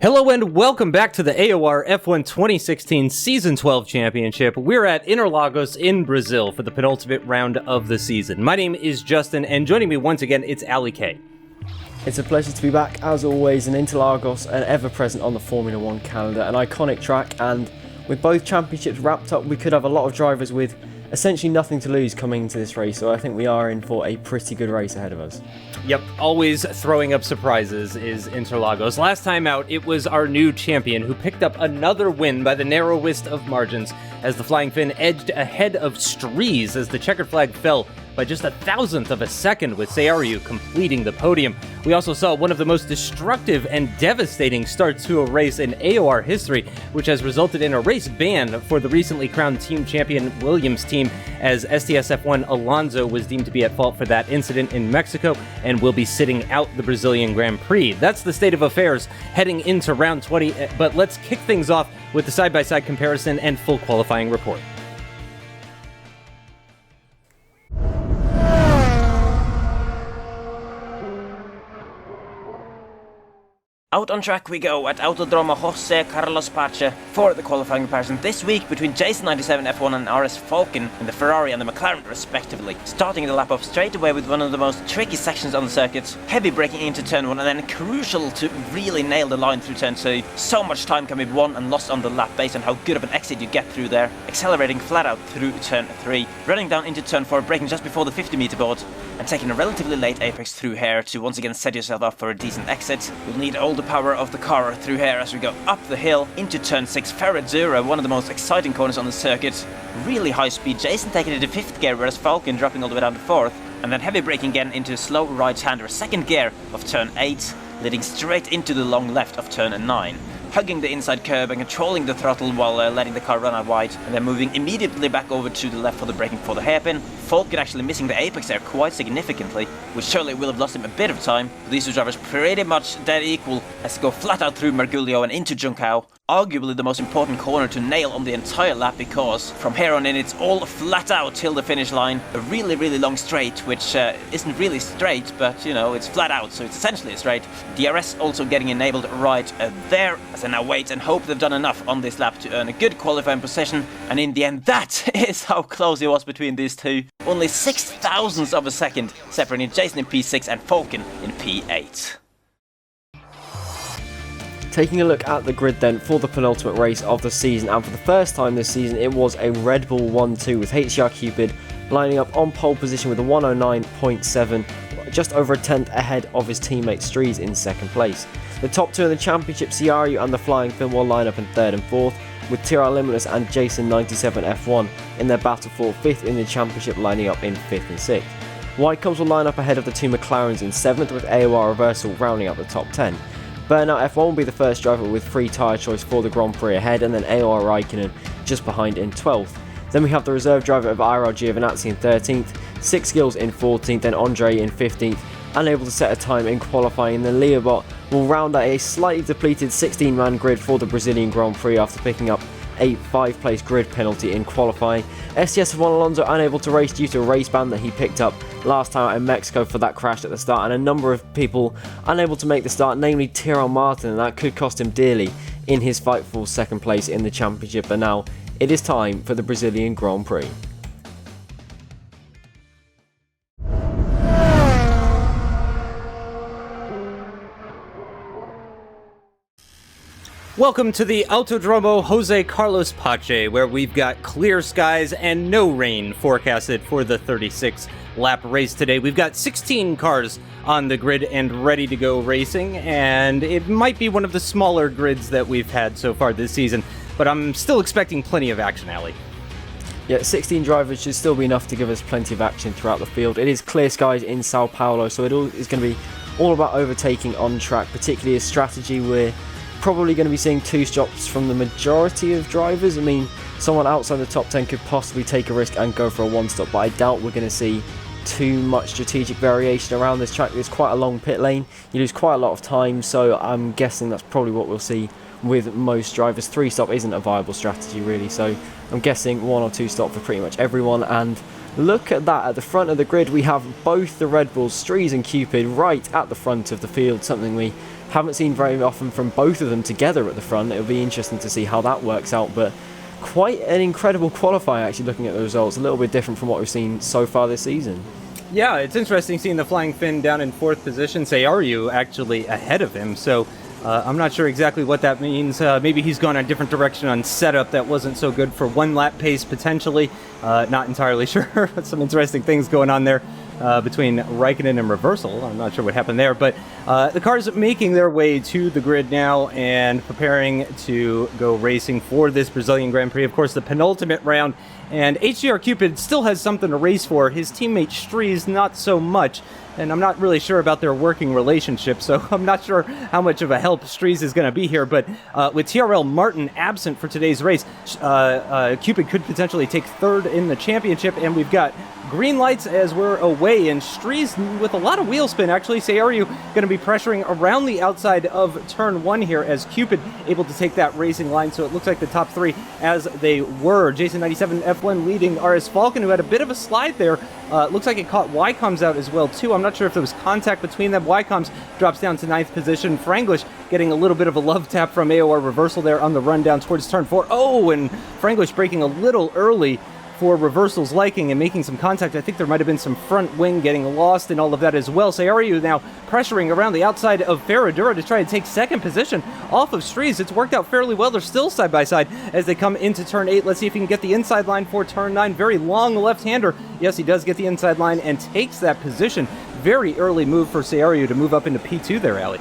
Hello and welcome back to the AOR F1 2016 Season 12 Championship. We're at Interlagos in Brazil for the penultimate round of the season. My name is Justin, and joining me once again, it's AliK. It's a pleasure to be back, as always, in Interlagos, and ever present on the Formula 1 calendar. An iconic track, and with both championships wrapped up, we could have a lot of drivers with essentially nothing to lose coming into this race, so I think we are in for a pretty good race ahead of us. Yep, always throwing up surprises is Interlagos. Last time out, it was our new champion who picked up another win by the narrowest of margins as the Flying Finn edged ahead of Stries as the checkered flag fell by just 1,000th of a second, with Sayaryu completing the podium. We also saw one of the most destructive and devastating starts to a race in AOR history, which has resulted in a race ban for the recently crowned team champion Williams team, as STS F1 Alonso was deemed to be at fault for that incident in Mexico and will be sitting out the Brazilian Grand Prix. That's the state of affairs heading into round 20, but let's kick things off with the side-by-side comparison and full qualifying report. Out on track we go at Autodromo Jose Carlos Pache for the qualifying comparison this week between Jason97 F1 and RS Falcon in the Ferrari and the McLaren respectively. Starting the lap off straight away with one of the most tricky sections on the circuit, heavy braking into turn 1 and then crucial to really nail the line through turn 2. So much time can be won and lost on the lap based on how good of an exit you get through there. Accelerating flat out through turn 3, running down into turn 4, braking just before the 50 meter board and taking a relatively late apex through here to once again set yourself up for a decent exit. You'll need all the power of the car through here as we go up the hill into turn 6, Ferradzura, one of the most exciting corners on the circuit. Really high speed, Jason taking it to 5th gear, whereas Falcon dropping all the way down to 4th. And then heavy braking again into slow right-hander, 2nd gear of turn 8, leading straight into the long left of turn 9. Hugging the inside curb and controlling the throttle while letting the car run out wide, and then moving immediately back over to the left for the braking for the hairpin. Falcon actually missing the apex there quite significantly, which surely will have lost him a bit of time. These two drivers pretty much dead equal as they go flat out through Mergulho and into Juncao. Arguably the most important corner to nail on the entire lap, because from here on in it's all flat out till the finish line. A really long straight, which isn't really straight, but you know, it's flat out, so it's essentially a straight. DRS also getting enabled right there, as they now wait and hope they've done enough on this lap to earn a good qualifying position, and in the end that is how close it was between these two. Only 6,000ths of a second separating Jason in P6 and Falcon in P8. Taking a look at the grid then for the penultimate race of the season, and for the first time this season it was a Red Bull 1-2 with HCR Cupid lining up on pole position with a 109.7, just over a tenth ahead of his teammate Stries in second place. The top two in the championship, Sayaryu and the Flying Finn, will line up in 3rd and 4th, with TR Limitless and Jason97 F1 in their battle for 5th in the championship, lining up in 5th and 6th. Ycoms will line up ahead of the two McLarens in 7th, with AOR Reversal rounding up the top 10. Burnout F1 will be the first driver with free tyre choice for the Grand Prix ahead, and then AOR Raikkonen just behind in 12th. Then we have the reserve driver of IRL Giovinazzi in 13th, 6 Gills in 14th, and Andre in 15th, unable to set a time in qualifying. The Leobot will round out a slightly depleted 16-man grid for the Brazilian Grand Prix after picking up a 5-place grid penalty in qualifying. STS F1 Alonso unable to race due to a race ban that he picked up last time out in Mexico for that crash at the start, and a number of people unable to make the start, namely Tyrrell Martin, and that could cost him dearly in his fight for 2nd place in the championship. But now it is time for the Brazilian Grand Prix. Welcome to the Autodromo Jose Carlos Pache, where we've got clear skies and no rain forecasted for the 36-lap race today. We've got 16 cars on the grid and ready to go racing, and it might be one of the smaller grids that we've had so far this season, but I'm still expecting plenty of action, Ali. Yeah, 16 drivers should still be enough to give us plenty of action throughout the field. It is clear skies in Sao Paulo, so it is going to be all about overtaking on track, particularly a strategy where probably going to be seeing 2 stops from the majority of drivers. I mean, someone outside the top 10 could possibly take a risk and go for a 1-stop, but I doubt we're going to see too much strategic variation around this track. There's quite a long pit lane, you lose quite a lot of time, so I'm guessing that's probably what we'll see with most drivers. 3-stop isn't a viable strategy really, so I'm guessing 1 or 2 stop for pretty much everyone. And look at that, at the front of the grid we have both the Red Bulls, Stries and Cupid, right at the front of the field, something we Haven't seen very often from both of them together at the front. It'll be interesting to see how that works out, but quite an incredible qualifier actually looking at the results. A little bit different from what we've seen so far this season. Yeah, it's interesting seeing the Flying Finn down in 4th position. Sayaru actually ahead of him, so I'm not sure exactly what that means. Maybe he's gone a different direction on setup that wasn't so good for one lap pace, potentially. Not entirely sure. Some interesting things going on there between Raikkonen and Reversal. I'm not sure what happened there, but the cars making their way to the grid now and preparing to go racing for this Brazilian Grand Prix. Of course, the penultimate round, and HDR Cupid still has something to race for. His teammate Strees, not so much. And I'm not really sure about their working relationship, so I'm not sure how much of a help Strees is going to be here. But with TRL Martin absent for today's race, Cupid could potentially take 3rd in the championship, and we've got green lights as we're away, and Strees with a lot of wheel spin. Actually, Sayaru going to be pressuring around the outside of turn 1 here as Cupid able to take that racing line. So it looks like the top 3 as they were. Jason97 F1 leading RS Falcon, who had a bit of a slide there. Looks like it caught Ycoms out as well, too. I'm not sure if there was contact between them. Ycoms drops down to 9th position. Franglish getting a little bit of a love tap from AOR Reversal there on the run down towards turn 4. Oh, and Franglish breaking a little early for Reversal's liking and making some contact. I think there might have been some front wing getting lost and all of that as well. Sayaru now pressuring around the outside of Ferradura to try and take 2nd position off of Strees. It's worked out fairly well. They're still side by side as they come into turn 8. Let's see if he can get the inside line for turn 9. Very long left-hander. Yes, he does get the inside line and takes that position. Very early move for Sayaru to move up into P2 there, Ali.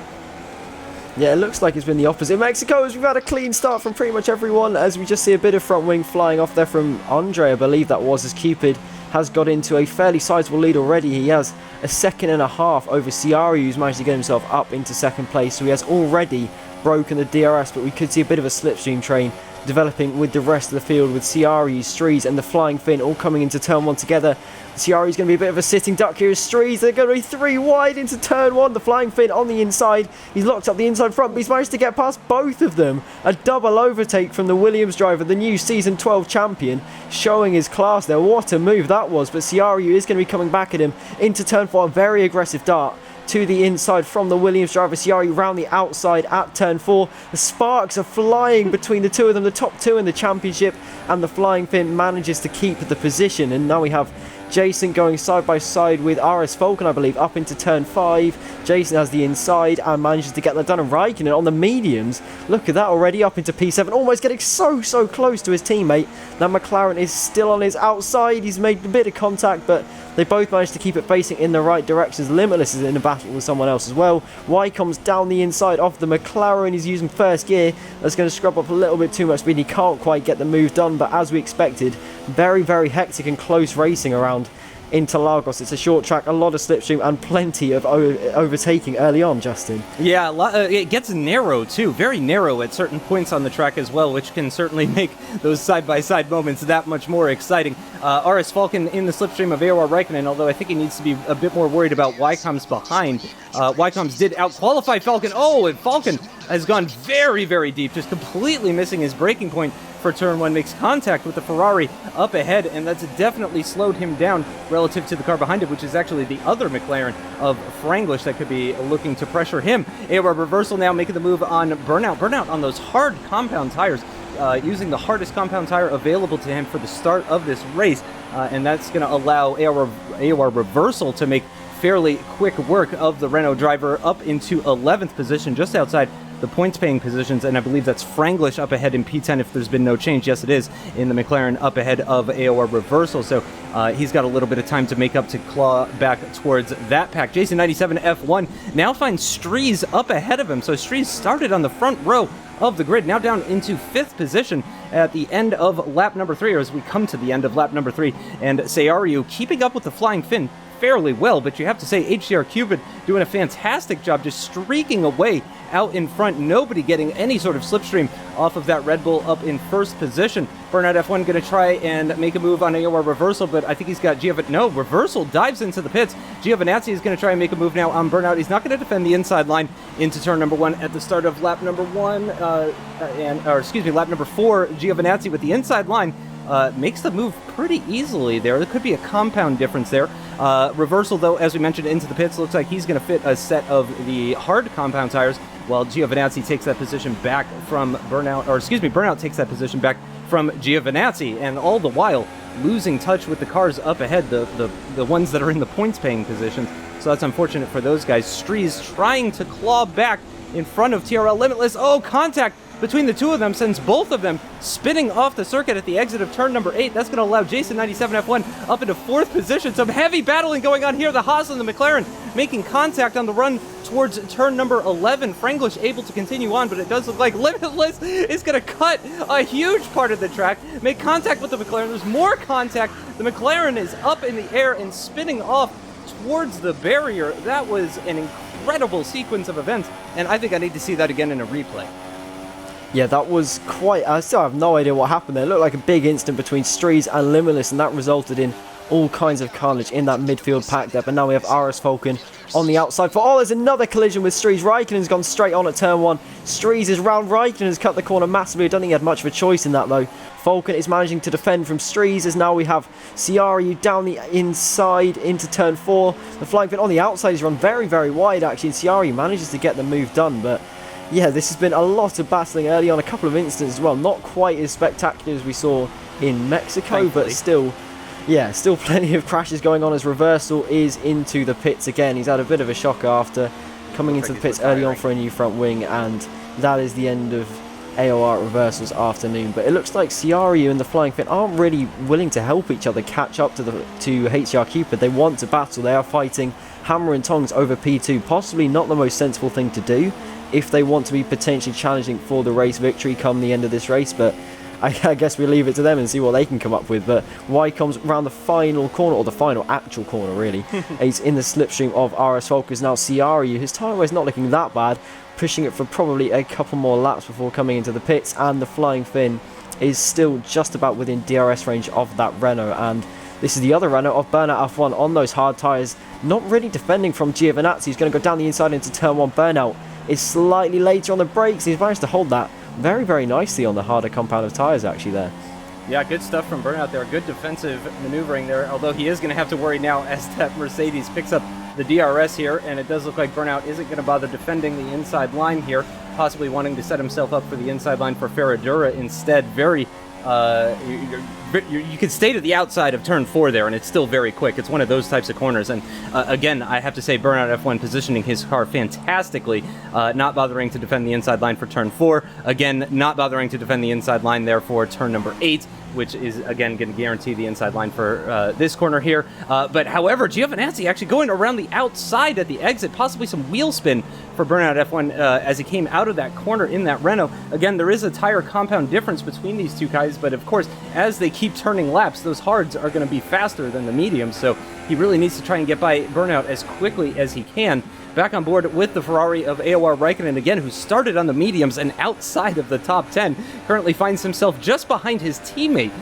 Yeah, it looks like it's been the opposite. Mexico, as we've had a clean start from pretty much everyone, as we just see a bit of front wing flying off there from Andre, I believe that was, as Cupid has got into a fairly sizable lead already. He has a 2.5 over Ciaru, who's managed to get himself up into 2nd place, so he has already broken the DRS, but we could see a bit of a slipstream train developing with the rest of the field, with Ciaru, Strees and the Flying Finn all coming into turn 1 together. Ciaru's going to be a bit of a sitting duck here as Strees. They're going to be 3 wide into turn 1. The Flying Finn on the inside. He's locked up the inside front, but he's managed to get past both of them. A double overtake from the Williams driver, the new Season 12 champion, showing his class there. What a move that was, but Ciaru is going to be coming back at him into turn 4. A very aggressive dart to the inside from the Williams driver. Ciaru round the outside at turn 4. The sparks are flying between the two of them, the top 2 in the championship, and the Flying Finn manages to keep the position. And now we have Jason going side by side with RS Falcon, I believe, up into turn 5. Jason has the inside and manages to get that done. And Raikkonen on the mediums, look at that, already up into P7, almost getting so close to his teammate. Now McLaren is still on his outside. He's made a bit of contact, but they both managed to keep it facing in the right directions. Limitless is in a battle with someone else as well. Ycoms down the inside of the McLaren. He's using 1st gear. That's going to scrub up a little bit too much speed. He can't quite get the move done, but as we expected, very hectic and close racing around Interlagos. It's a short track, a lot of slipstream, and plenty of overtaking early on, Justin. Yeah, it gets narrow too, very narrow at certain points on the track as well, which can certainly make those side-by-side moments that much more exciting. RS Falcon in the slipstream of AOR Raikkonen, although I think he needs to be a bit more worried about Ycoms behind. Ycoms did out-qualify Falcon. Oh, and Falcon has gone very deep, just completely missing his braking point for turn 1, makes contact with the Ferrari up ahead, and that's definitely slowed him down relative to the car behind it, which is actually the other McLaren of Franglish that could be looking to pressure him. AOR Reversal now making the move on Burnout on those hard compound tires, using the hardest compound tire available to him for the start of this race, and that's going to allow AOR Reversal to make fairly quick work of the Renault driver up into 11th position, just outside the points-paying positions, and I believe that's Franglish up ahead in P10 if there's been no change. Yes, it is, in the McLaren up ahead of AOR Reversal, so he's got a little bit of time to make up to claw back towards that pack. Jason97 F1 now finds Strees up ahead of him, so Strees started on the front row of the grid, now down into 5th position at the end of lap number 3, or as we come to the end of lap number 3, and Sayaru keeping up with the Flying Finn fairly well, but you have to say HDR Cupid doing a fantastic job just streaking away out in front. Nobody getting any sort of slipstream off of that Red Bull up in 1st position. Burnout F1 going to try and make a move on AOR Reversal, but I think he's got Reversal dives into the pits. Giovinazzi is going to try and make a move now on Burnout. He's not going to defend the inside line into turn number 1 at the start of lap number 1, lap number 4. Giovinazzi with the inside line makes the move pretty easily there. There could be a compound difference there. Reversal, though, as we mentioned, into the pits. Looks like he's going to fit a set of the hard compound tires while Giovinazzi takes that position back from Burnout, or excuse me, Burnout takes that position back from Giovinazzi, and all the while losing touch with the cars up ahead, the ones that are in the points-paying positions. So that's unfortunate for those guys. Strees trying to claw back in front of TRL Limitless. Oh, contact between the two of them sends both of them spinning off the circuit at the exit of turn number 8. That's going to allow Jason97 F1 up into 4th position. Some heavy battling going on here. The Haas and the McLaren making contact on the run towards turn number 11. Franglish able to continue on, but it does look like Limitless is going to cut a huge part of the track, make contact with the McLaren. There's more contact. The McLaren is up in the air and spinning off towards the barrier. That was an incredible sequence of events, and I think I need to see that again in a replay. Yeah, that was quite... I still have no idea what happened there. It looked like a big instant between Strees and Limitless, and that resulted in all kinds of carnage in that midfield pack there. But now we have RS Falcon on the outside. Oh, there's another collision with Strees. Raikkonen's gone straight on at turn 1. Strees is round. Raikkonen has cut the corner massively. I don't think he had much of a choice in that, though. Falcon is managing to defend from Strees, as now we have Ciario down the inside into turn 4. The flying fin on the outside is run very, very wide, actually, and Ciario manages to get the move done, but... yeah, this has been a lot of battling early on, a couple of instances as well. Not quite as spectacular as we saw in Mexico, thankfully. but still, yeah, still plenty of crashes going on as Reversal is into the pits again. He's had a bit of a shocker after coming into the pits early on for a new front wing, and that is the end of AOR Reversal's afternoon. But it looks like Ciario and the Flying Fin aren't really willing to help each other catch up to HCR Cupid. They want to battle. They are fighting hammer and tongs over P2. Possibly not the most sensible thing to do if they want to be potentially challenging for the race victory come the end of this race, but I guess we leave it to them and see what they can come up with. But Ycoms round the final corner, or the final actual corner really. He's in the slipstream of RS Focus. Now Ciario, his tyre wear is not looking that bad, pushing it for probably a couple more laps before coming into the pits, and the Flying Fin is still just about within DRS range of that Renault, and this is the other Renault of Burnout F1 on those hard tyres, not really defending from Giovinazzi. He's going to go down the inside into turn 1. Burnout is slightly later on the brakes. He's managed to hold that very, very nicely on the harder compound of tyres actually there. Yeah, good stuff from Burnout there. Good defensive maneuvering there, although he is going to have to worry now as that Mercedes picks up the DRS here, and it does look like Burnout isn't going to bother defending the inside line here, possibly wanting to set himself up for the inside line for Ferradura instead. Very you can stay to the outside of turn 4 there, and it's still very quick. It's one of those types of corners, and again, I have to say Burnout F1 positioning his car fantastically, not bothering to defend the inside line for turn 4, again, not bothering to defend the inside line there for turn number 8, which is, again, going to guarantee the inside line for this corner here. But, however, Giovinazzi actually going around the outside at the exit, possibly some wheel spin for Burnout F1 as he came out of that corner in that Renault. Again, there is a tire compound difference between these two guys, but, of course, as they keep turning laps, those hards are going to be faster than the mediums, so he really needs to try and get by Burnout as quickly as he can. Back on board with the Ferrari of AOR Raikkonen again, who started on the mediums and outside of the top 10, currently finds himself just behind his teammate,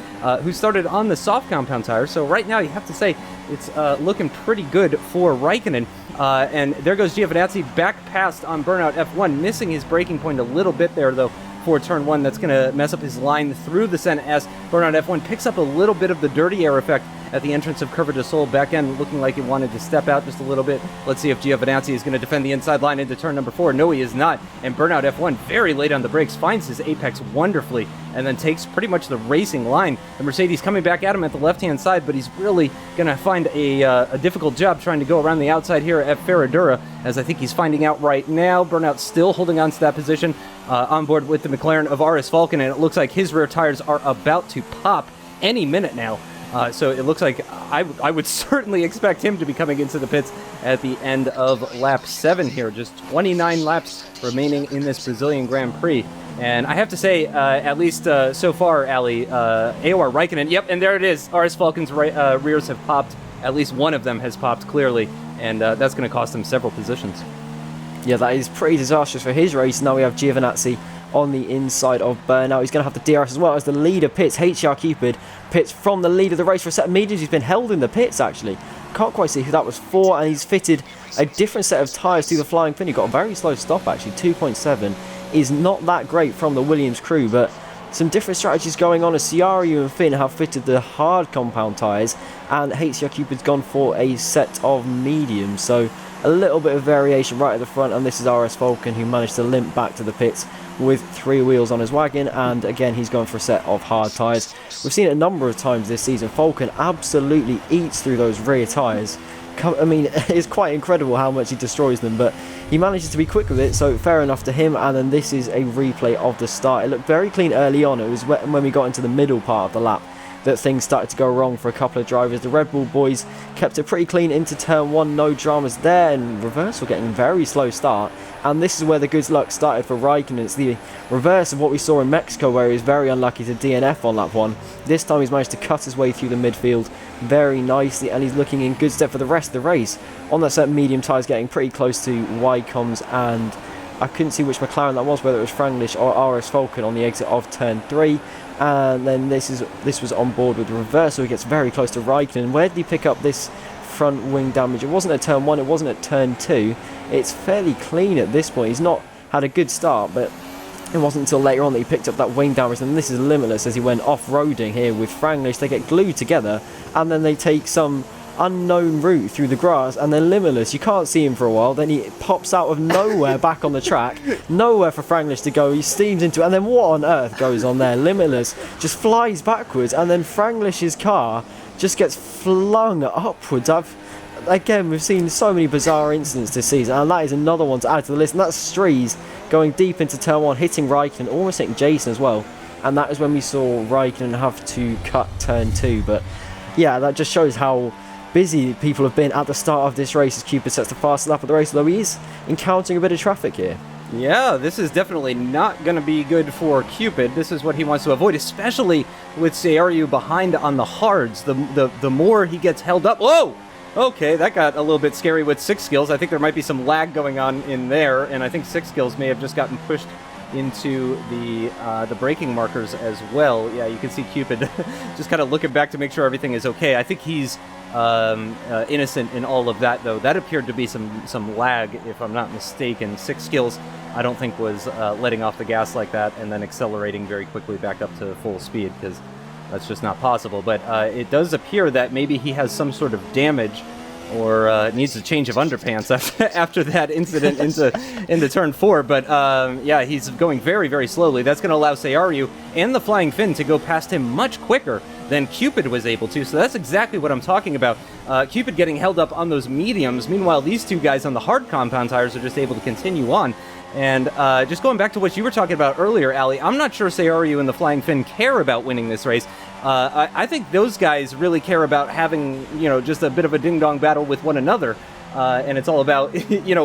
who started on the soft compound tire. So right now, you have to say, it's looking pretty good for Raikkonen. And there goes Giovinazzi back past on Burnout F1, missing his braking point a little bit there, though, for turn 1. That's going to mess up his line through the Senna S. Burnout F1 picks up a little bit of the dirty air effect at the entrance of Curva de Sol, back end looking like he wanted to step out just a little bit. Let's see if Giovinazzi is going to defend the inside line into turn number 4. No, he is not. And Burnout F1 very late on the brakes, finds his apex wonderfully, and then takes pretty much the racing line. The Mercedes coming back at him at the left-hand side, but he's really going to find a difficult job trying to go around the outside here at Ferradura, as I think he's finding out right now. Burnout still holding on to that position on board with the McLaren of RS Falcon, and it looks like his rear tires are about to pop any minute now. So it looks like I would certainly expect him to be coming into the pits at the end of lap 7 here. Just 29 laps remaining in this Brazilian Grand Prix. And I have to say, at least so far, Ali, AOR Raikkonen, yep, and there it is. RS Falcon's rears have popped. At least one of them has popped clearly, and that's going to cost him several positions. Yeah, that is pretty disastrous for his race. Now we have Giovinazzi on the inside of Burnout. He's going to have the DRS as well as the leader pits. HCR Cupid pits from the lead of the race for a set of mediums. He's been held in the pits, actually. Can't quite see who that was for, and he's fitted a different set of tyres to the Flying Fin. He got a very slow stop, actually. 2.7 is not that great from the Williams crew, but some different strategies going on as Ciario and Finn have fitted the hard compound tyres, and HCR Cupid's gone for a set of mediums. So a little bit of variation right at the front, and this is RS Falcon, who managed to limp back to the pits with 3 wheels on his wagon, and again he's going for a set of hard tyres. We've seen it a number of times this season. Falcon absolutely eats through those rear tyres. I mean, it's quite incredible how much he destroys them, but he manages to be quick with it, so fair enough to him. And then this is a replay of the start. It looked very clean early on. It was when we got into the middle part of the lap that things started to go wrong for a couple of drivers. The Red Bull boys kept it pretty clean into turn 1, no dramas there, and Reversal getting a very slow start. And this is where the good luck started for Raikkonen. It's the reverse of what we saw in Mexico, where he was very unlucky to DNF on lap 1. This time he's managed to cut his way through the midfield very nicely, and he's looking in good stead for the rest of the race. On that set, medium tyres getting pretty close to Ycoms, and I couldn't see which McLaren that was, whether it was Franglish or RS Falcon on the exit of turn 3. And then this was on board with the Reversal. He gets very close to Raikkonen. Where did he pick up this front wing damage? It wasn't at turn 1, it wasn't at turn 2. It's fairly clean at this point. He's not had a good start, but it wasn't until later on that he picked up that wing damage. And this is Limitless as he went off-roading here with Franglish. They get glued together, and then they take some unknown route through the grass, and then Limitless, you can't see him for a while, then he pops out of nowhere back on the track, nowhere for Franglish to go, he steams into it, and then what on earth goes on there? Limitless just flies backwards, and then Franglish's car just gets flung upwards. Again, we've seen so many bizarre incidents this season, and that is another one to add to the list, and that's Strees going deep into turn 1, hitting Raikkonen, almost hitting Jason as well, and that is when we saw Raikkonen have to cut turn 2. But yeah, that just shows how busy people have been at the start of this race as Cupid sets the fastest lap of the race, although he is encountering a bit of traffic here. Yeah, this is definitely not going to be good for Cupid. This is what he wants to avoid, especially with Seiryu behind on the hards. The more he gets held up... Whoa! Okay, that got a little bit scary with 6 skills. I think there might be some lag going on in there, and I think 6 skills may have just gotten pushed into the braking markers as well. Yeah, you can see Cupid just kind of looking back to make sure everything is okay. I think he's innocent in all of that, though. That appeared to be some lag, if I'm not mistaken. 6 skills, I don't think, was letting off the gas like that and then accelerating very quickly back up to full speed, because that's just not possible. But it does appear that maybe he has some sort of damage or needs a change of underpants after that incident into turn 4. But yeah, he's going very, very slowly. That's going to allow Seiryu and the Flying Finn to go past him much quicker than Cupid was able to. So that's exactly what I'm talking about. Cupid getting held up on those mediums. Meanwhile, these two guys on the hard compound tires are just able to continue on. And just going back to what you were talking about earlier, Ali, I'm not sure Seiryu and the Flying Finn care about winning this race. I think those guys really care about having, just a bit of a ding-dong battle with one another. And it's all about,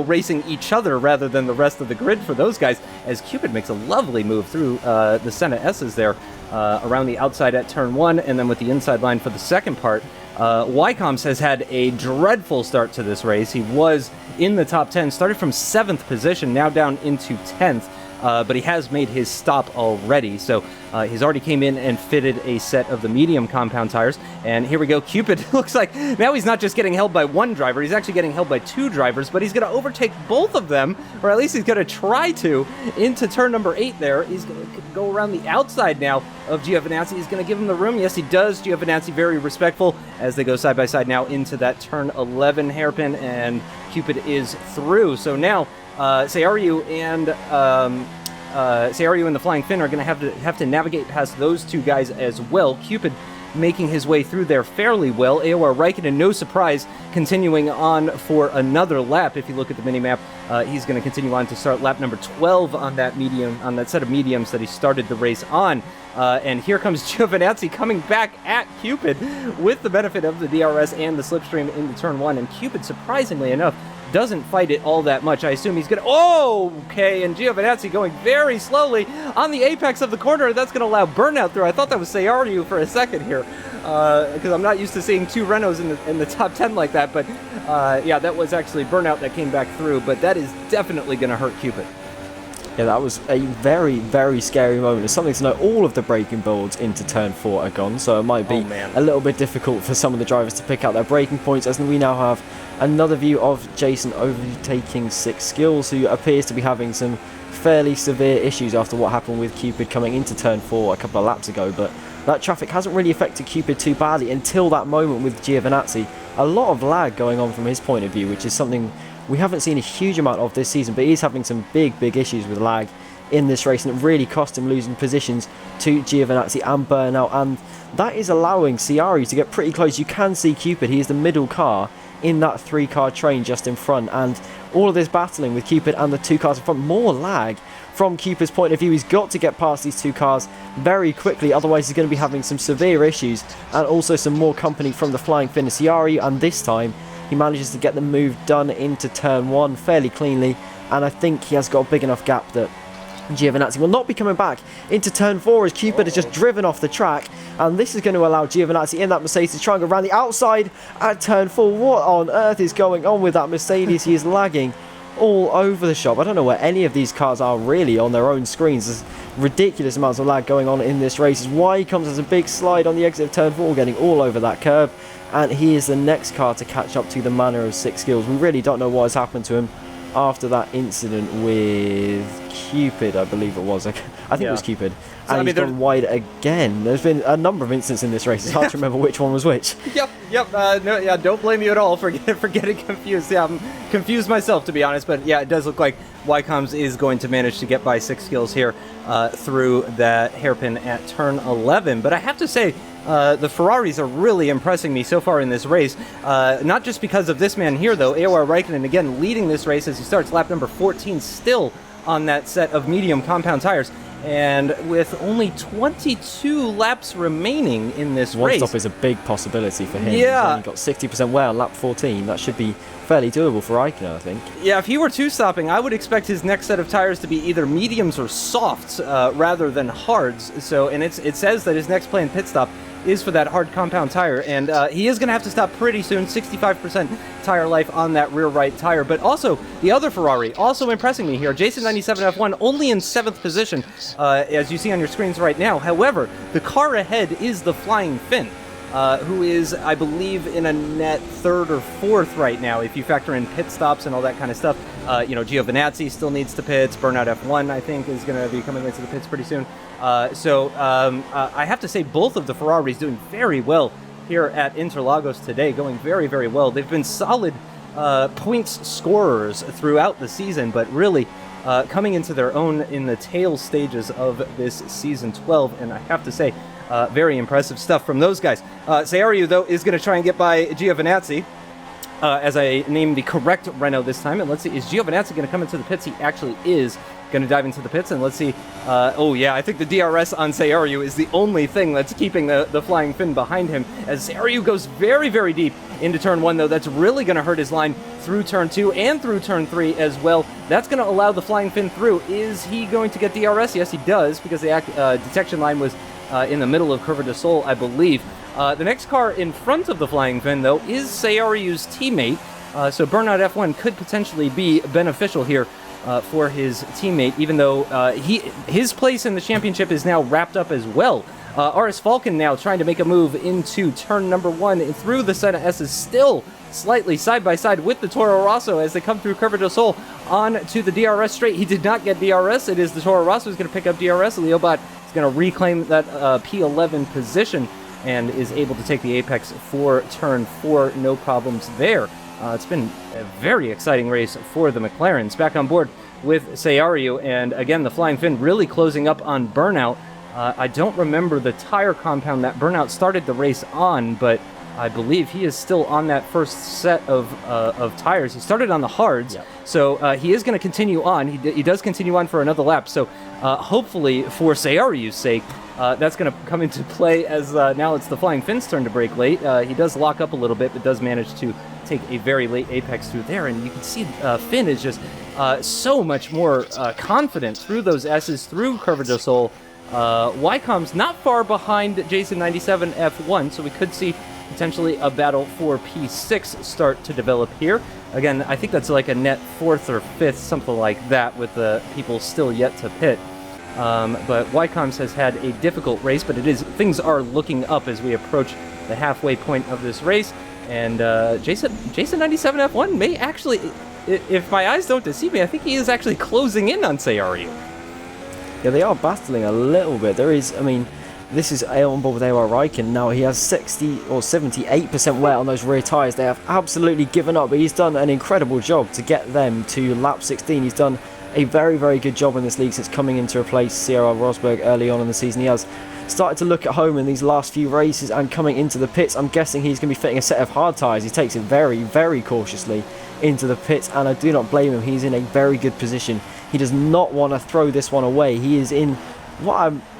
racing each other rather than the rest of the grid for those guys, as Cupid makes a lovely move through the Senna S's there around the outside at turn 1, and then with the inside line for the second part. Ycoms has had a dreadful start to this race. He was in the top 10, started from 7th position, now down into 10th. But he has made his stop already, so he's already came in and fitted a set of the medium compound tires. And here we go, Cupid looks like now he's not just getting held by one driver, he's actually getting held by 2 drivers, but he's going to overtake both of them, or at least he's going to try to, into turn number 8 there. He's going to go around the outside now of Giovinazzi. He's going to give him the room. Yes, he does. Giovinazzi very respectful as they go side by side now into that turn 11 hairpin, and Cupid is through. So now Seiryu and the Flying Finn are going to have to navigate past those 2 guys as well. Cupid making his way through there fairly well. AOR Raikkonen, no surprise, continuing on for another lap. If you look at the minimap, he's going to continue on to start lap number 12 on that set of mediums that he started the race on. And here comes Giovinazzi coming back at Cupid with the benefit of the DRS and the slipstream into turn 1. And Cupid, surprisingly enough, doesn't fight it all that much. I assume he's going to... Oh, okay, and Giovinazzi going very slowly on the apex of the corner. That's going to allow burnout through. I thought that was Seiryu for a second here, because I'm not used to seeing 2 Renaults in the top 10 like that. But yeah, that was actually burnout that came back through. But that is definitely going to hurt Cupid. Yeah, that was a very, very scary moment. It's something to know. All of the braking boards into turn 4 are gone, so it might be a little bit difficult for some of the drivers to pick out their braking points, as we now have another view of Jason overtaking 6 skills, who appears to be having some fairly severe issues after what happened with Cupid coming into turn 4 a couple of laps ago. But that traffic hasn't really affected Cupid too badly until that moment with Giovinazzi. A lot of lag going on from his point of view, which is something we haven't seen a huge amount of this season, but he's having some big issues with lag in this race, and it really cost him losing positions to Giovinazzi and Burnout, and that is allowing Ciario to get pretty close. You can see Cupid, he is the middle car in that 3-car train just in front, and all of this battling with Cupid and the 2 cars in front, more lag from Cupid's point of view. He's got to get past these 2 cars very quickly, otherwise he's going to be having some severe issues, and also some more company from the Flying Finn Ciario, and this time he manages to get the move done into turn 1 fairly cleanly, and I think he has got a big enough gap that Giovinazzi will not be coming back into turn 4 as Cupid has just driven off the track, and this is going to allow Giovinazzi in that Mercedes to try and go around the outside at turn 4. What on earth is going on with that Mercedes? He is lagging all over the shop. I don't know where any of these cars are really on their own screens. There's ridiculous amounts of lag going on in this race. Ycoms has a big slide on the exit of turn 4, getting all over that curb, and he is the next car to catch up to the manner of 6 skills. We really don't know what has happened to him after that incident with Cupid, I believe it was. I think it was Cupid. So, and he's gone wide again. There's been a number of incidents in this race. It's hard to remember which one was which. Yep. No, yeah, don't blame you at all for getting confused. Yeah, I'm confused myself, to be honest. But yeah, it does look like Ycoms is going to manage to get by 6 skills here through that hairpin at turn 11. But I have to say, the Ferraris are really impressing me so far in this race. Not just because of this man here, though. AOR Raikkonen, again, leading this race as he starts lap number 14, still on that set of medium compound tires. And with only 22 laps remaining in this race. One stop is a big possibility for him. Yeah. He's only got 60% wear on lap 14. That should be fairly doable for Raikkonen, I think. Yeah, if he were 2-stopping, I would expect his next set of tires to be either mediums or softs rather than hards. So, and it says that his next planned pit stop is for that hard compound tire, and he is going to have to stop pretty soon. 65% tire life on that rear right tire. But also, the other Ferrari, also impressing me here, Jason97 F1, only in 7th position, as you see on your screens right now. However, the car ahead is the Flying Finn, who is, I believe, in a net 3rd or 4th right now, if you factor in pit stops and all that kind of stuff. Giovinazzi still needs to pits. Burnout F1, I think, is going to be coming into the pits pretty soon. I have to say both of the Ferraris doing very well here at Interlagos today, going very, very well. They've been solid points scorers throughout the season, but really coming into their own in the tail stages of this season 12, and I have to say, very impressive stuff from those guys. Ciario, though, is going to try and get by Giovinazzi, as I named the correct Renault this time, and let's see, is Giovinazzi going to come into the pits? He actually is going to dive into the pits, and let's see. I think the DRS on Ciario is the only thing that's keeping the Flying Finn behind him, as Ciario goes very, very deep into turn 1, though. That's really going to hurt his line through turn 2 and through turn 3 as well. That's going to allow the Flying Finn through. Is he going to get DRS? Yes, he does, because the detection line was in the middle of Curva de Sol, I believe. The next car in front of the Flying Finn, though, is Ciario's teammate, so Burnout F1 could potentially be beneficial here for his teammate, even though his place in the championship is now wrapped up as well. RS Falcon now trying to make a move into turn number 1 and through the Senna S is still slightly side by side with the Toro Rosso as they come through Curva del Sol on to the DRS straight. He did not get DRS. It is the Toro Rosso who's going to pick up DRS. Leobot is going to reclaim that P11 position and is able to take the apex for turn 4. No problems there. It's been a very exciting race for the McLarens. Back on board with Ciario, and again, the Flying Finn really closing up on Burnout. I don't remember the tire compound that Burnout started the race on, but I believe he is still on that first set of tires. He started on the hards, so he is going to continue on. He does continue on for another lap, so hopefully for Ciario's sake, that's going to come into play as now it's the Flying Finn's turn to brake late. He does lock up a little bit, but does manage to take a very late apex through there, and you can see Finn is just so much more confident through those S's, through Curva del Sol. Ycoms not far behind Jason97 F1, so we could see potentially a battle for P6 start to develop here. Again, I think that's like a net 4th or 5th, something like that, with the people still yet to pit. But Ycoms has had a difficult race, but things are looking up as we approach the halfway point of this race. And Jason97 F1 may actually, if my eyes don't deceive me, I think he is actually closing in on Ciario. Yeah, they are battling a little bit. There is, I mean, this is on board with AOR Raikkonen. Now he has 60 or 78% wear on those rear tyres. They have absolutely given up, but he's done an incredible job to get them to lap 16. He's done a very, very good job in this league since coming in to replace CRL Rosberg early on in the season. He has started to look at home in these last few races and coming into the pits. I'm guessing he's going to be fitting a set of hard tyres. He takes it very, very cautiously into the pits, and I do not blame him. He's in a very good position. He does not want to throw this one away. He is in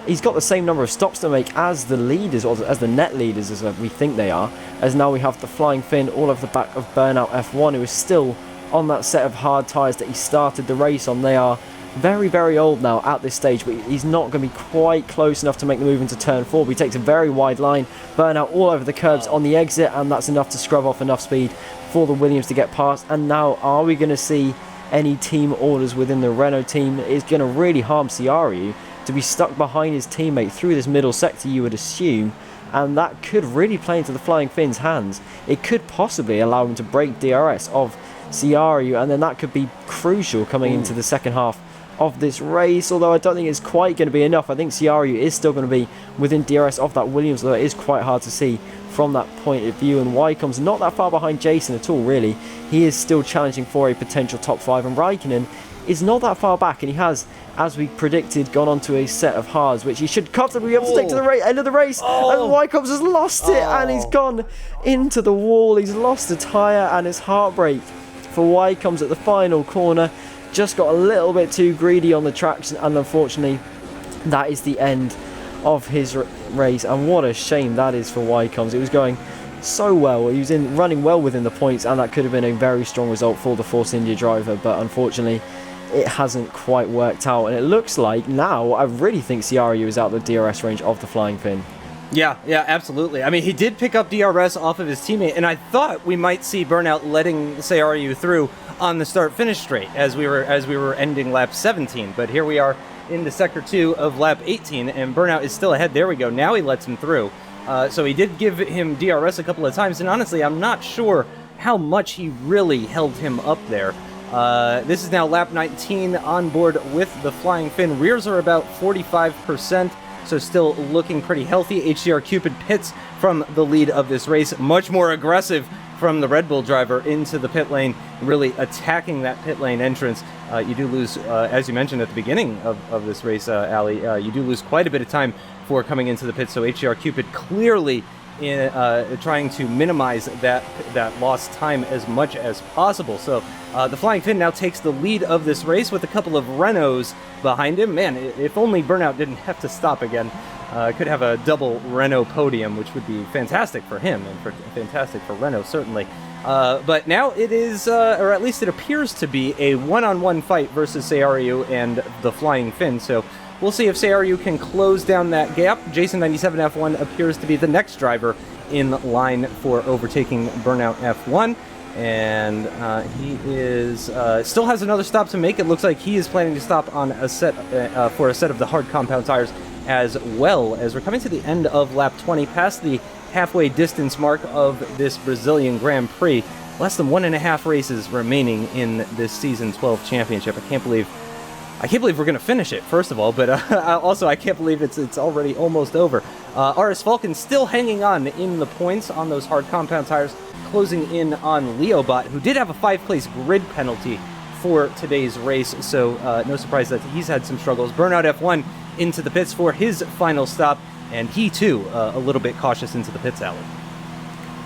he's got the same number of stops to make as the leaders, or as the net leaders, as we think they are, as now we have the Flying Finn all over the back of Burnout F1, who is still on that set of hard tyres that he started the race on. They are very, very old now at this stage, but he's not going to be quite close enough to make the move into turn 4. But he takes a very wide line, Burnout all over the curbs on the exit, and that's enough to scrub off enough speed for the Williams to get past. And now, are we going to see any team orders within the Renault team? It's going to really harm Ciaru to be stuck behind his teammate through this middle sector, you would assume, and that could really play into the Flying Finn's hands. It could possibly allow him to break DRS of Ciaru, and then that could be crucial coming into the second half of this race, although I don't think it's quite going to be enough. I think Ciaru is still going to be within DRS of that Williams, although it is quite hard to see from that point of view, and Ycoms not that far behind Jason at all, really. He is still challenging for a potential top 5, and Raikkonen is not that far back, and he has, as we predicted, gone on to a set of hards, which he should comfortably be able to take to the end of the race. And Ycoms has lost it, and he's gone into the wall. He's lost a tyre, and it's heartbreak for Ycoms at the final corner. Just got a little bit too greedy on the traction, and unfortunately, that is the end of his race. And what a shame that is for Ycoms. It was going so well. He was running well within the points, and that could have been a very strong result for the Force India driver, but unfortunately it hasn't quite worked out, and it looks like now, I really think Ciaru is out the DRS range of the Flying Finn. Yeah, absolutely. I mean, he did pick up DRS off of his teammate, and I thought we might see Burnout letting Ciaru through on the start-finish straight as we were ending lap 17, but here we are into sector 2 of lap 18, and Burnout is still ahead. There we go. Now he lets him through. So he did give him DRS a couple of times, and honestly, I'm not sure how much he really held him up there. This is now lap 19 on board with the Flying Finn. Rears are about 45%, so still looking pretty healthy. HCR Cupid pits from the lead of this race. Much more aggressive from the Red Bull driver into the pit lane, really attacking that pit lane entrance. You do lose, as you mentioned at the beginning of this race, Ali, you do lose quite a bit of time for coming into the pit, so HCR Cupid clearly in trying to minimize that lost time as much as possible. So the Flying Finn now takes the lead of this race with a couple of Renaults behind him. Man, if only Burnout didn't have to stop again. Could have a double Renault podium, which would be fantastic for him and fantastic for Renault, certainly. But now it is, or at least it appears to be, a one-on-one fight versus Ciaru and the Flying Finn. So we'll see if Ciaru can close down that gap. Jason97 F1 appears to be the next driver in line for overtaking Burnout F1. And he is still has another stop to make. It looks like he is planning to stop on a set for a set of the hard compound tires, as well as we're coming to the end of lap 20, past the halfway distance mark of this Brazilian Grand Prix. Less than 1.5 races remaining in this season 12 championship. I can't believe we're going to finish it, first of all, but also I can't believe it's already almost over. RS Falcon still hanging on in the points on those hard compound tires, closing in on Leobot, who did have a 5-place grid penalty for today's race, so no surprise that he's had some struggles. Burnout F1 into the pits for his final stop, and he too a little bit cautious into the pits, alley.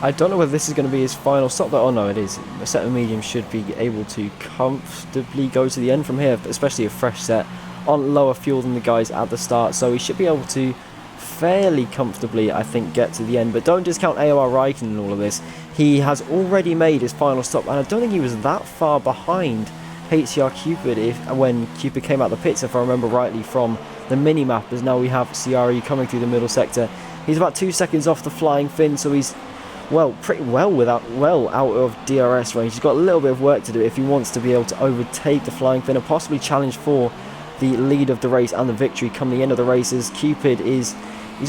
I don't know whether this is going to be his final stop, but oh no, it is. A set of mediums should be able to comfortably go to the end from here, especially a fresh set on lower fuel than the guys at the start, so he should be able to fairly comfortably, I think, get to the end. But don't discount AOR Raikkonen in all of this. He has already made his final stop, and I don't think he was that far behind HCR Cupid when Cupid came out the pits, if I remember rightly from the mini-map, as now we have Ciaru coming through the middle sector. He's about 2 seconds off the Flying Finn, so he's pretty well out of DRS range. He's got a little bit of work to do if he wants to be able to overtake the Flying Finn and possibly challenge for the lead of the race and the victory come the end of the races. Cupid he's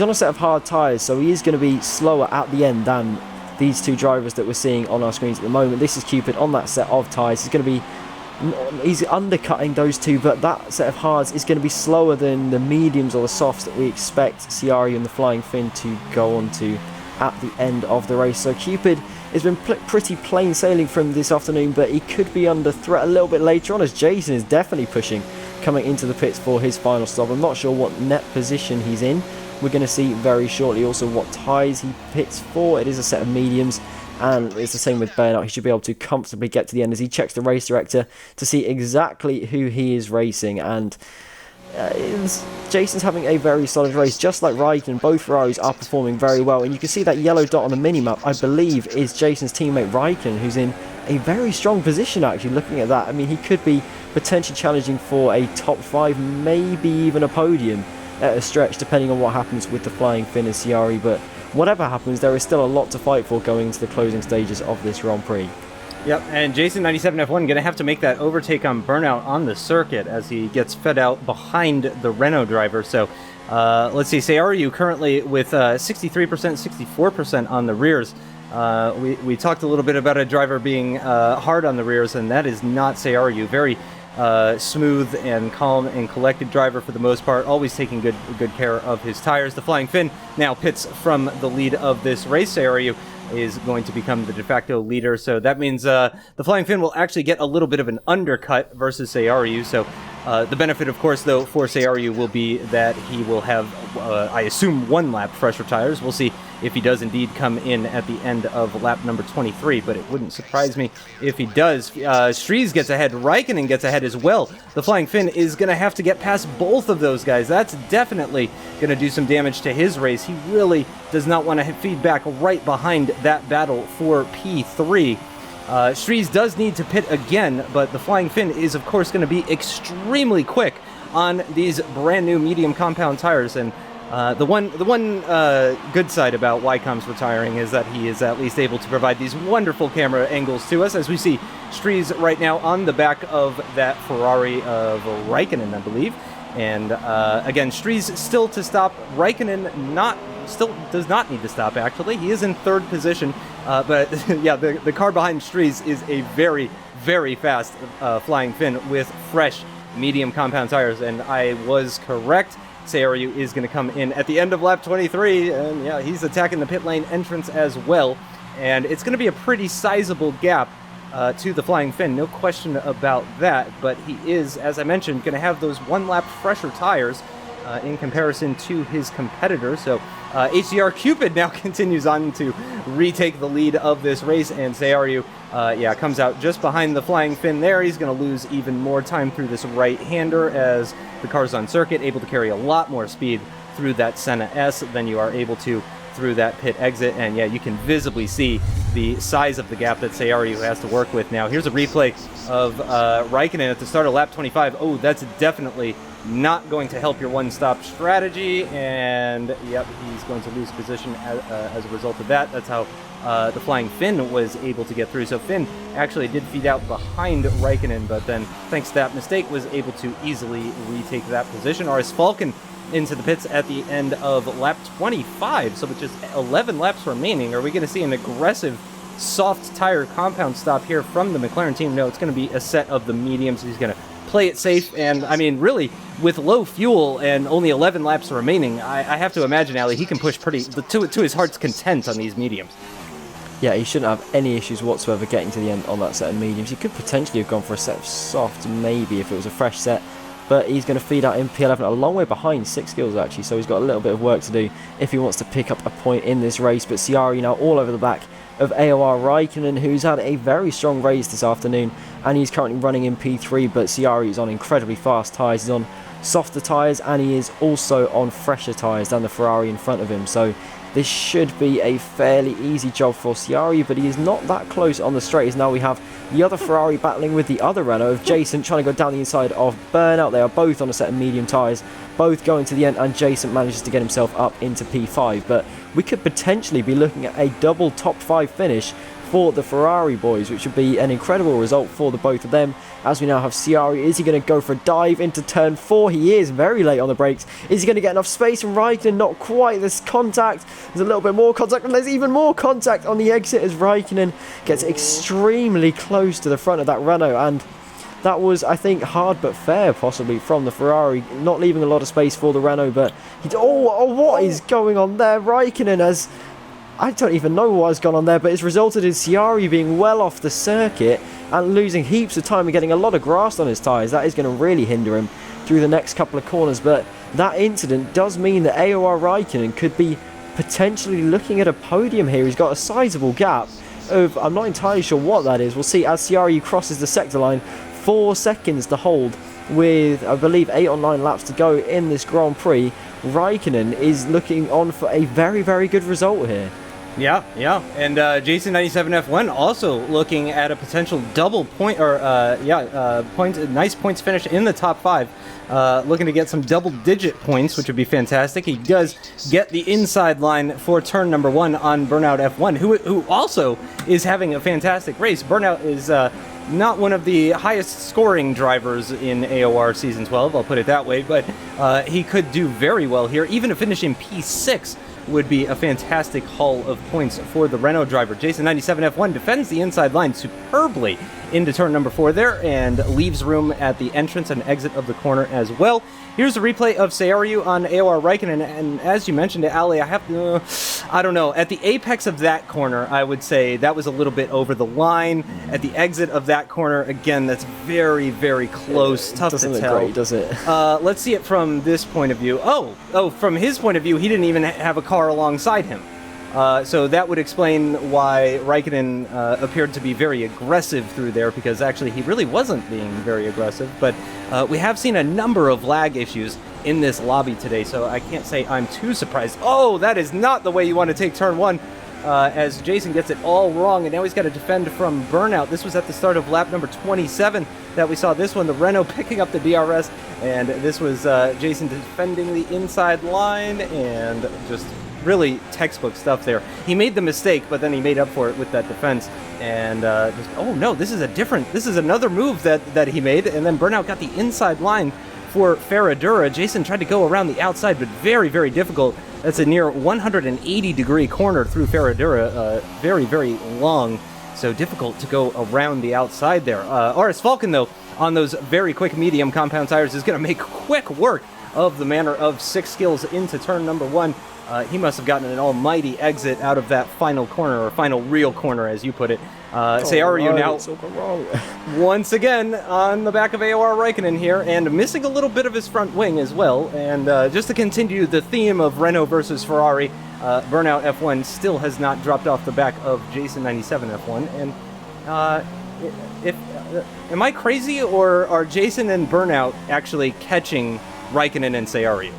on a set of hard tyres, so he is going to be slower at the end than these two drivers that we're seeing on our screens at the moment. This is Cupid on that set of tyres. He's going to be He's undercutting those two, but that set of hards is going to be slower than the mediums or the softs that we expect Ciari and the Flying Finn to go on to at the end of the race. So Cupid has been pretty plain sailing from this afternoon, but he could be under threat a little bit later on, as Jason is definitely pushing, coming into the pits for his final stop. I'm not sure what net position he's in. We're going to see very shortly also what tyres he pits for. It is a set of mediums, and it's the same with Burnout. He should be able to comfortably get to the end as he checks the race director to see exactly who he is racing. And Jason's having a very solid race, just like Raikkonen. Both Ferraris are performing very well, and you can see that yellow dot on the minimap, I believe, is Jason's teammate Raikkonen, who's in a very strong position actually. Looking at that, I mean, he could be potentially challenging for a top 5, maybe even a podium at a stretch, depending on what happens with the Flying Finn and Ciari. But whatever happens, there is still a lot to fight for going into the closing stages of this Grand Prix. Yep, and Jason 97 F1 going to have to make that overtake on Burnout on the circuit as he gets fed out behind the Renault driver. So let's see, Seyaru currently with 63%, 64% on the rears. We talked a little bit about a driver being hard on the rears, and that is not Seyaru. Very smooth and calm and collected driver for the most part, always taking good care of his tires. The Flying Finn now pits from the lead of this race. Seyaru is going to become the de facto leader, so that means the Flying Finn will actually get a little bit of an undercut versus Seyaru. So the benefit, of course, though, for Seyaru will be that he will have, I assume, 1 lap fresher tires. We'll see if he does indeed come in at the end of lap number 23, but it wouldn't surprise me if he does. Stries gets ahead, Raikkonen gets ahead as well. The Flying Finn is going to have to get past both of those guys. That's definitely going to do some damage to his race. He really does not want to feed back right behind that battle for P3. Stries does need to pit again, but the Flying Finn is, of course, going to be extremely quick on these brand new medium compound tires. And the one good side about Ycoms retiring is that he is at least able to provide these wonderful camera angles to us, as we see Stries right now on the back of that Ferrari of Raikkonen, I believe. And again, Stries still to stop. Raikkonen still does not need to stop, actually. He is in 3rd position, but yeah, the car behind Stries is a very, very fast Flying Finn with fresh medium compound tires, and I was correct. Seyaru is going to come in at the end of lap 23, and yeah, he's attacking the pit lane entrance as well, and it's going to be a pretty sizable gap to the Flying Finn, no question about that, but he is, as I mentioned, going to have those 1 lap fresher tires in comparison to his competitor. So HDR Cupid now continues on to retake the lead of this race, and Seyaru comes out just behind the Flying Finn there. He's going to lose even more time through this right-hander as the car's on circuit, able to carry a lot more speed through that Senna S than you are able to through that pit exit. And yeah, you can visibly see the size of the gap that Seyaru has to work with now. Here's a replay of Raikkonen at the start of lap 25. Oh, that's definitely not going to help your one-stop strategy, and yep, he's going to lose position as a result of that. That's how the Flying Finn was able to get through. So Finn actually did feed out behind Raikkonen, but then, thanks to that mistake, was able to easily retake that position. RS Falcon into the pits at the end of lap 25, so with just 11 laps remaining, are we going to see an aggressive soft tire compound stop here from the McLaren team? No, it's going to be a set of the mediums. He's going to play it safe, and I mean, really, with low fuel and only 11 laps remaining, I have to imagine, Ali, he can push pretty to his heart's content on these mediums. Yeah, he shouldn't have any issues whatsoever getting to the end on that set of mediums. He could potentially have gone for a set of soft, maybe, if it was a fresh set, but he's going to feed out in P11 a long way behind 6 skills, actually, so he's got a little bit of work to do if he wants to pick up a point in this race. But Ciari now all over the back of AOR Raikkonen, who's had a very strong race this afternoon, and he's currently running in P3, but Ciari is on incredibly fast tyres. He's on softer tyres, and he is also on fresher tyres than the Ferrari in front of him, so this should be a fairly easy job for Ciari, but he is not that close on the straights. Now we have the other Ferrari battling with the other Renault of Jason, trying to go down the inside of Burnout. They are both on a set of medium tyres, both going to the end, and Jason manages to get himself up into P5, but we could potentially be looking at a double top 5 finish for the Ferrari boys, which would be an incredible result for the both of them. As we now have Ciari, is he going to go for a dive into turn 4? He is very late on the brakes. Is he going to get enough space from Raikkonen? Not quite. There's contact. There's a little bit more contact, and there's even more contact on the exit as Raikkonen gets extremely close to the front of that Renault, and That was, I think, hard but fair, possibly, from the Ferrari, not leaving a lot of space for the Renault, but what is going on there? Raikkonen has, I don't even know what has gone on there, but it's resulted in Ciari being well off the circuit and losing heaps of time and getting a lot of grass on his tyres. That is going to really hinder him through the next couple of corners, but that incident does mean that AOR Raikkonen could be potentially looking at a podium here. He's got a sizable gap of, I'm not entirely sure what that is. We'll see as Ciari crosses the sector line. 4 seconds to hold with, I believe, 8 or 9 laps to go in this Grand Prix. Raikkonen is looking on for a very, very good result here. Yeah, and Jason97 F1 also looking at a potential double point, or nice points finish in the top 5. Looking to get some double-digit points, which would be fantastic. He does get the inside line for turn number 1 on Burnout F1, who also is having a fantastic race. Burnout is not one of the highest scoring drivers in AOR Season 12, I'll put it that way, but he could do very well here. Even to finish in P6 would be a fantastic haul of points for the Renault driver. Jason97 F1 defends the inside line superbly into turn number 4 there and leaves room at the entrance and exit of the corner as well. Here's a replay of Seiryu on AOR Raikkonen, and as you mentioned to Ali, I don't know, at the apex of that corner, I would say that was a little bit over the line. At the exit of that corner, again, that's very, very close. Tough to tell. Doesn't look great, does it? Let's see it from this point of view. Oh, from his point of view, he didn't even have a car alongside him. So that would explain why Raikkonen appeared to be very aggressive through there, because actually he really wasn't being very aggressive. But we have seen a number of lag issues in this lobby today, so I can't say I'm too surprised. Oh, that is not the way you want to take turn 1, as Jason gets it all wrong, and now he's got to defend from Burnout. This was at the start of lap number 27 that we saw this one, the Renault picking up the DRS, and this was Jason defending the inside line, and just really textbook stuff there. He made the mistake, but then he made up for it with that defense. And oh no, this is another move that he made, and then Burnout got the inside line for Ferradura. Jason tried to go around the outside, but very, very difficult. That's a near 180-degree corner through Ferradura, very, very long, so difficult to go around the outside there. RS Falcon, though, on those very quick medium compound tires, is going to make quick work of the manner of 6 skills into turn number 1. He must have gotten an almighty exit out of that final corner, or final real corner, as you put it. Seiryu now, once again, on the back of AOR Raikkonen here, and missing a little bit of his front wing as well. And just to continue the theme of Renault versus Ferrari, Burnout F1 still has not dropped off the back of Jason97 F1. And am I crazy, or are Jason and Burnout actually catching Raikkonen and Seiryu?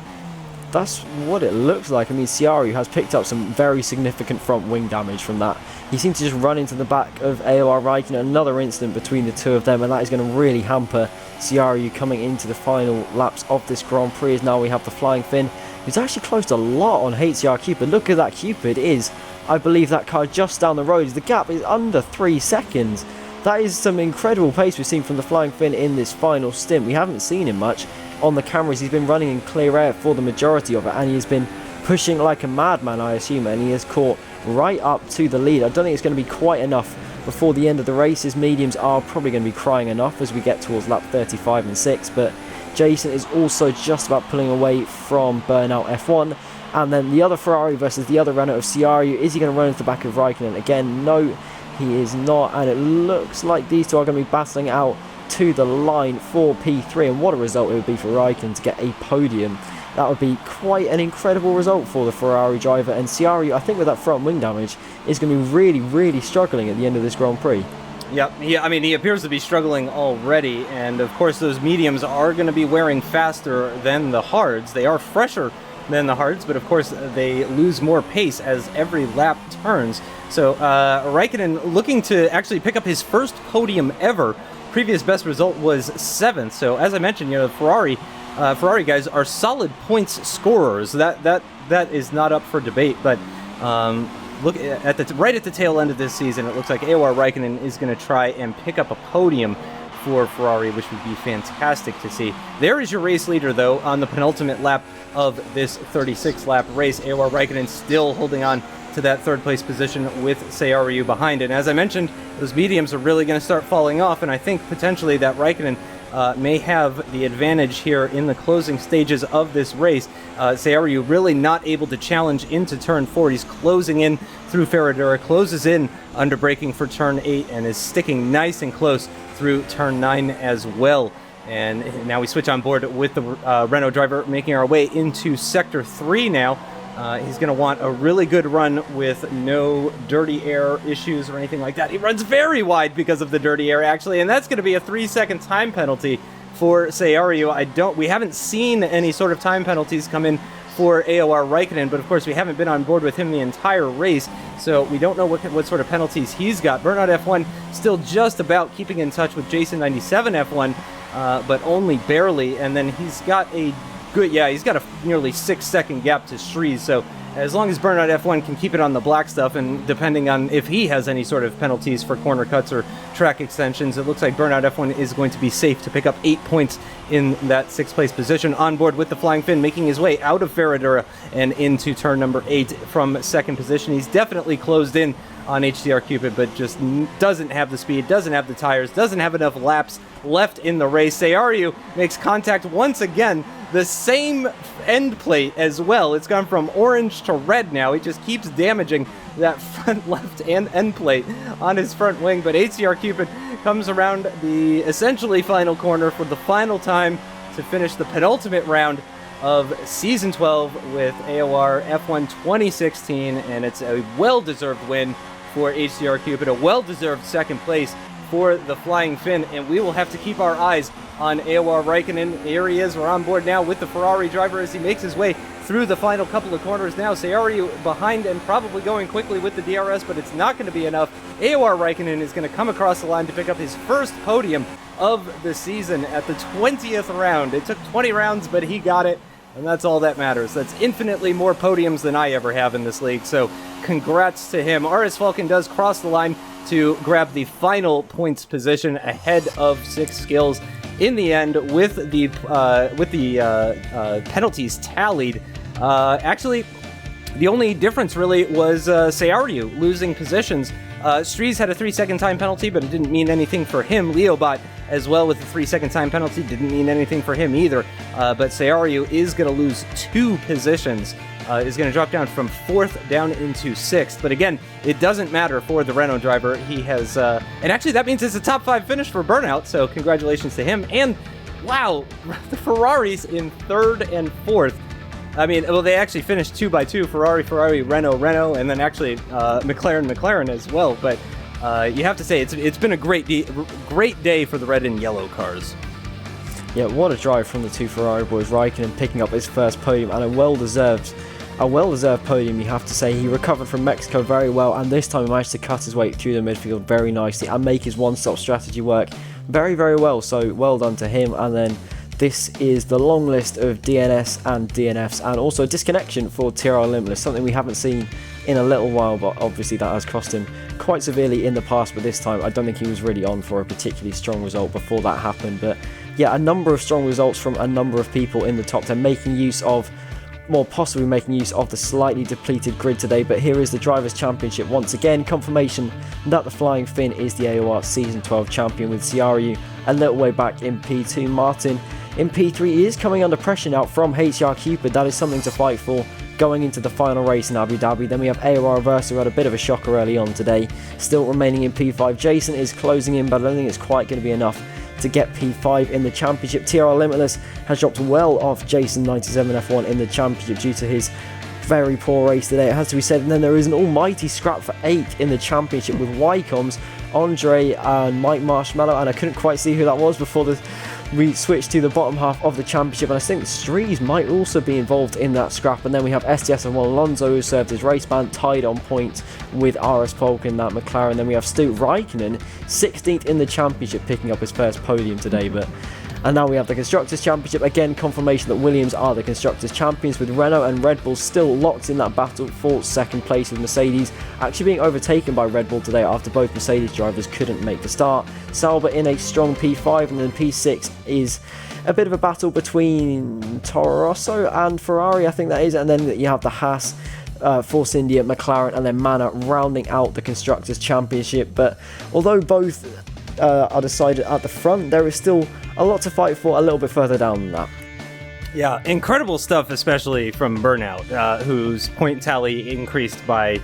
That's what it looks like. I mean, Ciari has picked up some very significant front wing damage from that. He seemed to just run into the back of AOR Raikkonen, another incident between the two of them, and that is going to really hamper Ciari coming into the final laps of this Grand Prix, as now we have the Flying Finn, who's actually closed a lot on HCR Cupid. Look at that Cupid is, I believe, that car just down the road. The gap is under 3 seconds. That is some incredible pace we've seen from the Flying Finn in this final stint. We haven't seen him much on the cameras. He's been running in clear air for the majority of it, and he's been pushing like a madman, I assume, and he has caught right up to the lead. I don't think it's going to be quite enough before the end of the race. His mediums are probably going to be crying enough as we get towards lap 35 and 6, but Jason is also just about pulling away from Burnout F1. And then the other Ferrari versus the other Renault of Ciari. Is he going to run into the back of Raikkonen again? No, he is not, and it looks like these two are going to be battling out to the line for P3, and what a result it would be for Raikkonen to get a podium. That would be quite an incredible result for the Ferrari driver, and Ciari, I think with that front wing damage, is going to be really, really struggling at the end of this Grand Prix. Yep, I mean, he appears to be struggling already, and of course those mediums are going to be wearing faster than the hards. They are fresher than the hards, but of course they lose more pace as every lap turns. So Raikkonen looking to actually pick up his first podium ever. Previous best result was 7th. So as I mentioned, Ferrari guys are solid points scorers. That is not up for debate. But look at right at the tail end of this season, it looks like AOR Raikkonen is going to try and pick up a podium for Ferrari, which would be fantastic to see. There is your race leader, though, on the penultimate lap of this 36-lap race. AOR Raikkonen still holding on to that third place position with Seiryu behind. And as I mentioned, those mediums are really going to start falling off, and I think potentially that Raikkonen may have the advantage here in the closing stages of this race. Seiryu really not able to challenge into turn 4. He's closing in through Ferradura, closes in under braking for turn 8, and is sticking nice and close through turn 9 as well. And now we switch on board with the Renault driver, making our way into Sector 3 now. He's going to want a really good run with no dirty air issues or anything like that. He runs very wide because of the dirty air, actually, and that's going to be a 3-second time penalty for Seiryu. We haven't seen any sort of time penalties come in for AOR Raikkonen, but of course we haven't been on board with him the entire race, so we don't know what sort of penalties he's got. Burnout F1 still just about keeping in touch with Jason97 F1, but only barely, and then he's got a he's got a nearly 6-second gap to Strees, so as long as Burnout F1 can keep it on the black stuff, and depending on if he has any sort of penalties for corner cuts or track extensions, it looks like Burnout F1 is going to be safe to pick up 8 points in that 6th place position. On board with the Flying Finn, making his way out of Ferradura and into turn number 8 from 2nd position. He's definitely closed in on HDR Cupid, but just doesn't have the speed, doesn't have the tires, doesn't have enough laps left in the race. Seiryu makes contact once again, the same end plate as well. It's gone from orange to red now. He just keeps damaging that front left and end plate on his front wing, but HDR Cupid comes around the essentially final corner for the final time to finish the penultimate round of Season 12 with AOR F1 2016, and it's a well-deserved win for HDR Cupid, a well-deserved 2nd place for the Flying Finn, and we will have to keep our eyes on AOR Raikkonen. Here he is. We're on board now with the Ferrari driver as he makes his way through the final couple of corners now. Seiryu behind and probably going quickly with the DRS, but it's not going to be enough. AOR Raikkonen is going to come across the line to pick up his first podium of the season at the 20th round. It took 20 rounds, but he got it, and that's all that matters. That's infinitely more podiums than I ever have in this league, so congrats to him. RS Falcon does cross the line to grab the final points position ahead of 6 Skills in the end with the penalties tallied. Actually, the only difference really was Seiryu losing positions. Strees had a 3-second time penalty, but it didn't mean anything for him. Leobot as well with a 3-second time penalty didn't mean anything for him either. But Seiryu is going to lose 2 positions. Is going to drop down from 4th down into 6th. But again, it doesn't matter for the Renault driver. He has, and actually that means it's a top 5 finish for Burnout, so congratulations to him. And wow, the Ferraris in 3rd and 4th. I mean, well, they actually finished 2x2, Ferrari, Renault, and then actually McLaren as well. But you have to say, it's been a great day for the red and yellow cars. Yeah, what a drive from the 2 Ferrari boys. Raikkonen picking up his first podium, and a well-deserved podium, you have to say. He recovered from Mexico very well, and this time he managed to cut his way through the midfield very nicely and make his one-stop strategy work very, very well. So well done to him. And then this is the long list of DNS and DNFs, and also disconnection for TR Limitless, something we haven't seen in a little while, but obviously that has cost him quite severely in the past. But this time I don't think he was really on for a particularly strong result before that happened. But yeah, a number of strong results from a number of people in the top 10, possibly making use of the slightly depleted grid today. But here is the Drivers' Championship once again. Confirmation that the Flying Finn is the AOR Season 12 champion, with Seiryu a little way back in P2. Martin in P3 is coming under pressure now from HDR Cupid. That is something to fight for going into the final race in Abu Dhabi. Then we have AOR Reversal, who had a bit of a shocker early on today, still remaining in P5. Jason is closing in, but I don't think it's quite going to be enough to get P5 in the championship. TR Limitless has dropped well off Jason97 F1 in the championship due to his very poor race today, it has to be said. And then there is an almighty scrap for 8 in the championship with Ycoms, Andre and Mike Marshmallow, and I couldn't quite see who that was before we switched to the bottom half of the championship, and I think Strees might also be involved in that scrap. And then we have STS and Alonso, who served his race ban, tied on points with RS Polk in that McLaren. Then we have Stu Raikkonen 16th in the championship, picking up his first podium today. But And now we have the Constructors' Championship. Again, confirmation that Williams are the Constructors' Champions, with Renault and Red Bull still locked in that battle for second place, with Mercedes actually being overtaken by Red Bull today after both Mercedes drivers couldn't make the start. Sauber in a strong P5, and then P6 is a bit of a battle between Toro Rosso and Ferrari, I think that is, and then you have the Haas, Force India, McLaren, and then Manor rounding out the Constructors' Championship. But although both are decided at the front, there is still a lot to fight for a little bit further down than that. Yeah, incredible stuff, especially from Burnout, whose point tally increased by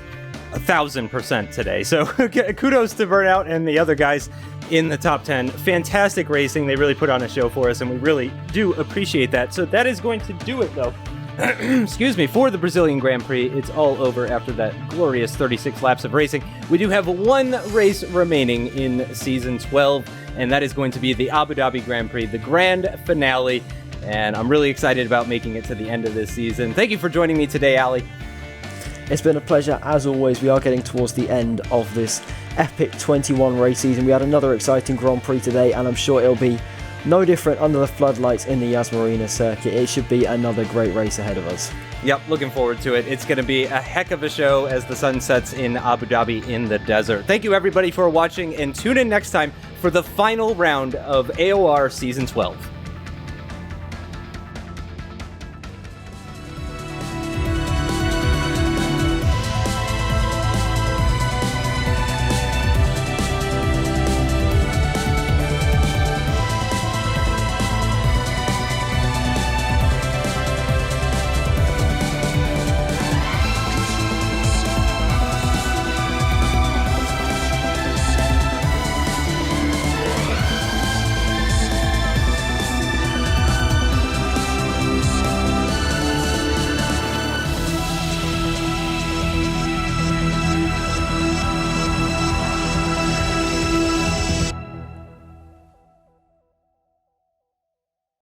1,000% today. So kudos to Burnout and the other guys in the top 10. Fantastic racing. They really put on a show for us, and we really do appreciate that. So that is going to do it, though. Excuse me, for the Brazilian Grand Prix. It's all over after that glorious 36 laps of racing. We do have one race remaining in Season 12, and that is going to be the Abu Dhabi Grand Prix, the grand finale, and I'm really excited about making it to the end of this season. Thank you for joining me today, Ali. It's been a pleasure, as always. We are getting towards the end of this epic 21 race season. We had another exciting Grand Prix today, and I'm sure it'll be no different under the floodlights in the Yas Marina circuit. It should be another great race ahead of us. Yep, looking forward to it. It's going to be a heck of a show as the sun sets in Abu Dhabi in the desert. Thank you, everybody, for watching, and tune in next time for the final round of AOR Season 12.